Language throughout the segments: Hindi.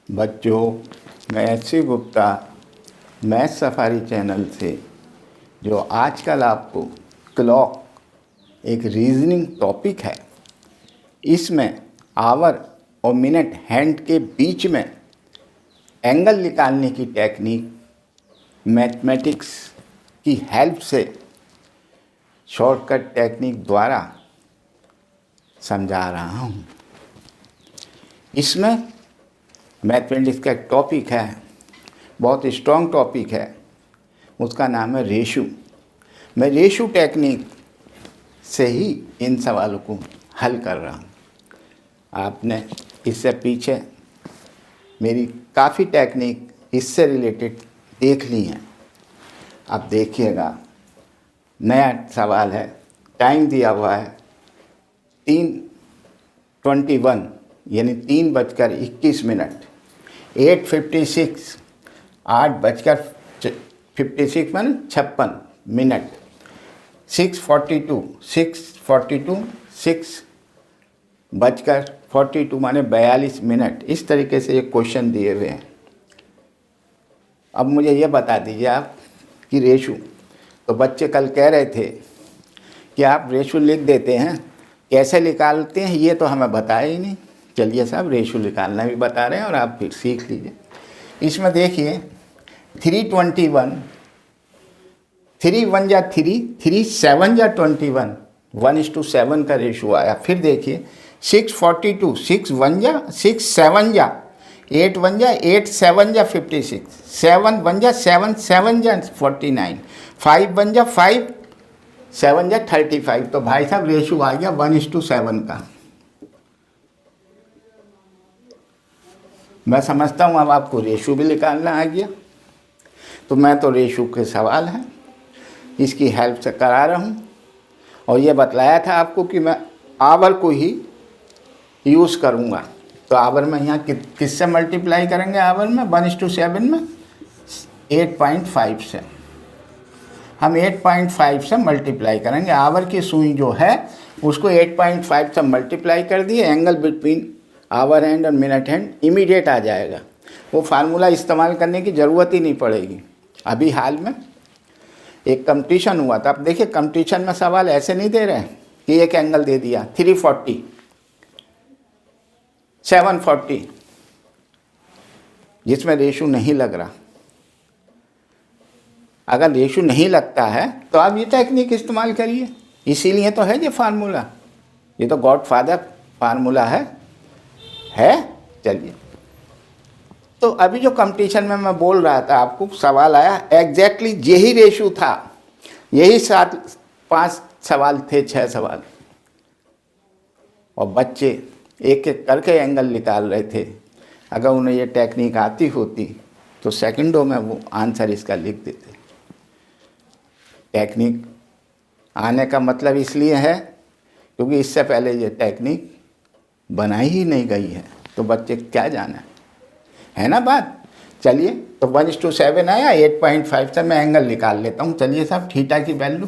बच्चों, मैं एच.सी. गुप्ता मैथ सफारी चैनल से जो आजकल आपको क्लॉक एक रीजनिंग टॉपिक है, इसमें आवर और मिनट हैंड के बीच में एंगल निकालने की टेक्निक मैथमेटिक्स की हेल्प से शॉर्टकट टेक्निक द्वारा समझा रहा हूँ। इसमें मैथमेटिक्स का एक टॉपिक है, बहुत स्ट्रॉन्ग टॉपिक है, उसका नाम है रेशो। मैं रेशो टेक्निक से ही इन सवालों को हल कर रहा हूँ। आपने इससे पीछे मेरी काफ़ी टेक्निक इससे रिलेटेड देख ली हैं। अब देखिएगा, नया सवाल है, टाइम दिया हुआ है 3:21 यानी 3:21, 8:56 8:56 माने 56 मिनट, 6:42 6:42 माने 42 मिनट। इस तरीके से ये क्वेश्चन दिए हुए हैं। अब मुझे ये बता दीजिए आप कि रेशो, तो बच्चे कल कह रहे थे कि आप रेशो लिख देते हैं, कैसे निकालते हैं ये तो हमें बताया ही नहीं। चलिए साहब, रेशो निकालना भी बता रहे हैं और आप फिर सीख लीजिए। इसमें देखिए 3:21, 3 1 जा 3, 3 7 जा 21, 1:7 का रेशो आया। फिर देखिए 6:42, 6 1 जा 6 7 जा 8 1 जा 8 7 जा 56, 7 1 जा 7 7 जा 49, 5 1 जा 5 7 जा 35। तो भाई साहब रेशो आ गया 1:7 का। मैं समझता हूँ अब आपको रेशो भी निकालना आ गया। तो मैं तो रेशो के सवाल हैं इसकी हेल्प से करा रहा हूँ, और ये बतलाया था आपको कि मैं आवर को ही यूज़ करूँगा। तो आवर में यहाँ किससे मल्टीप्लाई करेंगे? आवर में 1:7 में 8.5 से हम 8.5 से मल्टीप्लाई करेंगे। आवर की सुई जो है उसको 8.5 से मल्टीप्लाई कर दिए, एंगल बिटवीन आवर हैंड और मिनट हैंड इमीडिएट आ जाएगा। वो फार्मूला इस्तेमाल करने की ज़रूरत ही नहीं पड़ेगी। अभी हाल में एक कंपटीशन हुआ था। अब देखिए, कंपटीशन में सवाल ऐसे नहीं दे रहे हैं कि एक एंगल दे दिया 340, 740, जिसमें रेशो नहीं लग रहा। अगर रेशो नहीं लगता है तो आप ये टेक्निक इस्तेमाल करिए। इसीलिए तो है ये फार्मूला, ये तो गॉड फादर फार्मूला है। चलिए, तो अभी जो कंपटीशन में मैं बोल रहा था आपको, सवाल आया एग्जैक्टली यही रेशो था, यही 5 सवाल थे, 6 सवाल, और बच्चे एक एक करके एंगल निकाल रहे थे। अगर उन्हें ये टेक्निक आती होती तो सेकंडों में वो आंसर इसका लिख देते। टेक्निक आने का मतलब इसलिए है क्योंकि इससे पहले ये टेक्निक बनाई ही नहीं गई है, तो बच्चे क्या जाना है ना बात। चलिए, तो 1:7 आया, 8.5 से मैं एंगल निकाल लेता हूँ। चलिए साहब, थीटा की वैल्यू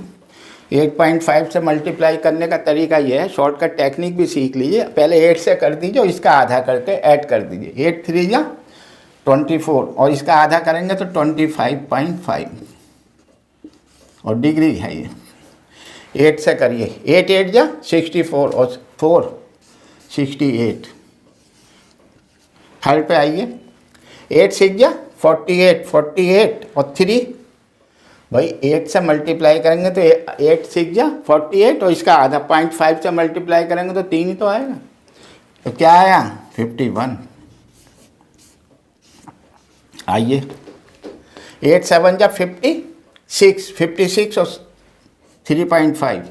8.5 से मल्टीप्लाई करने का तरीका ये है, शॉर्टकट टेक्निक भी सीख लीजिए। पहले 8 से कर दीजिए और इसका आधा करके ऐड कर दीजिए। 8 3 या 24 और इसका आधा करेंगे तो 25.5 और डिग्री है ये। 8 से करिए, 8 8 जा 64 और 4 68। थर्ड पे आइए, 8 6 जा 48, 48 और 3, भाई 8 से मल्टीप्लाई करेंगे तो 8 6 जा 48 और इसका आधा 0.5 से मल्टीप्लाई करेंगे तो 3 ही तो आएगा। तो क्या आया? 51। आइए, 8 7 जा 56, 56 और 3.5,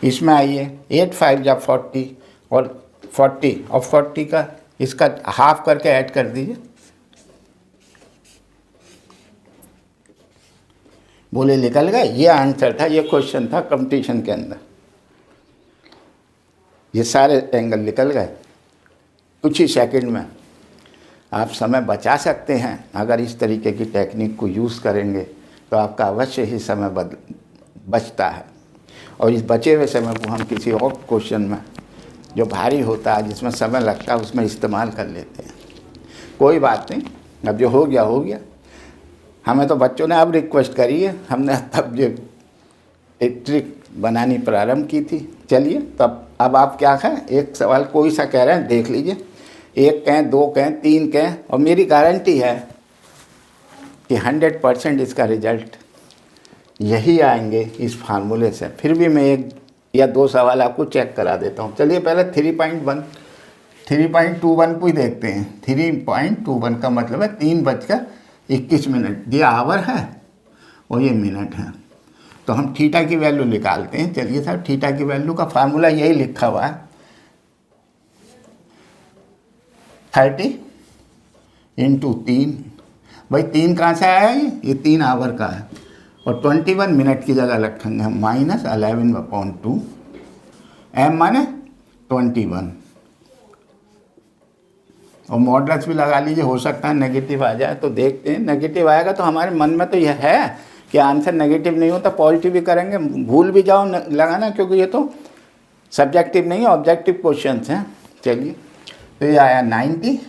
इसमें आइए 8 5 जा 40 और 40 का इसका हाफ करके ऐड कर दीजिए। बोले निकल गए। ये आंसर था, ये क्वेश्चन था कंपटीशन के अंदर। ये सारे एंगल निकल गए कुछ ही सेकंड में। आप समय बचा सकते हैं अगर इस तरीके की टेक्निक को यूज़ करेंगे तो आपका अवश्य ही समय बचता है। और इस बचे हुए समय को हम किसी और क्वेश्चन में जो भारी होता है, जिसमें समय लगता है, उसमें इस्तेमाल कर लेते हैं। कोई बात नहीं, अब जो हो गया हो गया। हमें तो बच्चों ने अब रिक्वेस्ट करी है, हमने तब जो एक ट्रिक बनानी प्रारंभ की थी। चलिए तब अब आप क्या कहें, एक सवाल कोई सा कह रहे हैं देख लीजिए, 1 कहें, 2 कहें, 3 कहें, और मेरी गारंटी है कि 100% इसका रिजल्ट यही आएंगे इस फार्मूले से। फिर भी मैं 1 या 2 सवाल आपको चेक करा देता हूँ। चलिए पहले 3.21 को ही देखते हैं। 3.21 का मतलब है 3:21। ये आवर है और ये मिनट है। तो हम थीटा की वैल्यू निकालते हैं। चलिए साहब, थीटा की वैल्यू का फार्मूला यही लिखा हुआ है, 30 × 3। भाई 3 कहाँ से आया है? ये 3 आवर का है, और 21 मिनट की जगह रखेंगे हम -11/2। m माने 21, और मॉडल्स भी लगा लीजिए, हो सकता है नेगेटिव आ जाए, तो देखते हैं। नेगेटिव आएगा तो हमारे मन में तो यह है कि आंसर नेगेटिव नहीं होता, पॉजिटिव भी करेंगे। भूल भी जाओ लगाना, क्योंकि ये तो सब्जेक्टिव नहीं है, ऑब्जेक्टिव क्वेश्चंस हैं। चलिए, तो ये आया 90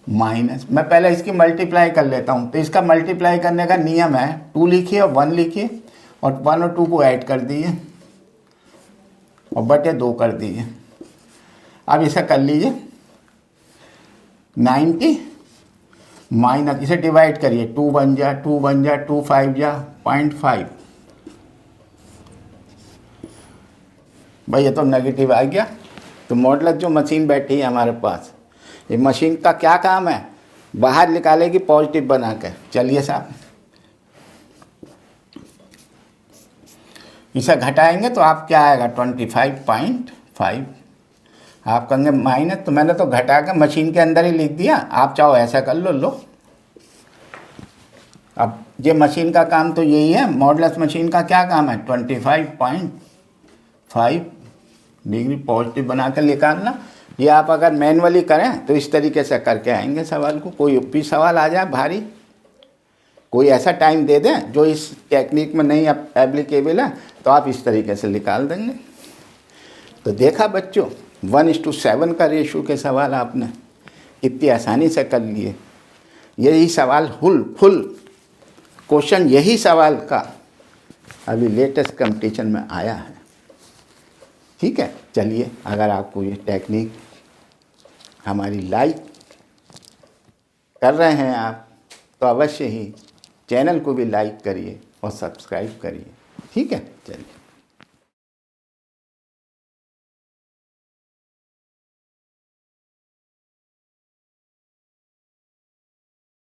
माइनस, मैं पहले इसकी मल्टीप्लाई कर लेता हूँ। तो इसका मल्टीप्लाई करने का नियम है, 2 लिखिए और 1 लिखिए, और 1 और 2 को ऐड कर दीजिए और बटे 2 कर दीजिए। अब इसे कर लीजिए, 90 माइनस, इसे डिवाइड करिए, 2 बन जा, 2 बन जा, 2 5 जा 0.5। भाई ये तो नेगेटिव आ गया। तो मॉडल जो मशीन बैठी है हमारे पास, ये मशीन का क्या काम है? बाहर निकालेगी पॉजिटिव बना कर। चलिए साहब, इसे घटाएंगे तो आप क्या आएगा? 25.5। आप कहेंगे माइनस, तो मैंने तो घटा के मशीन के अंदर ही लिख दिया, आप चाहो ऐसा कर लो। अब ये मशीन का काम तो यही है, मॉडलस मशीन का क्या काम है? 25.5 डिग्री पॉजिटिव बनाकर निकालना। ये आप अगर मैनुअली करें तो इस तरीके से करके आएंगे सवाल को। कोई भी सवाल आ जाए भारी, कोई ऐसा टाइम दे दें जो इस टेक्निक में नहीं एप्लीकेबल है, तो आप इस तरीके से निकाल देंगे। तो देखा बच्चों, 1:7 का रेशो के सवाल आपने इतनी आसानी से कर लिए। यही सवाल फुल क्वेश्चन यही सवाल का अभी लेटेस्ट कंपटीशन में आया है। ठीक है, चलिए, अगर आपको ये टेक्निक हमारी लाइक कर रहे हैं आप, तो अवश्य ही चैनल को भी लाइक करिए और सब्सक्राइब करिए। ठीक है, चलिए।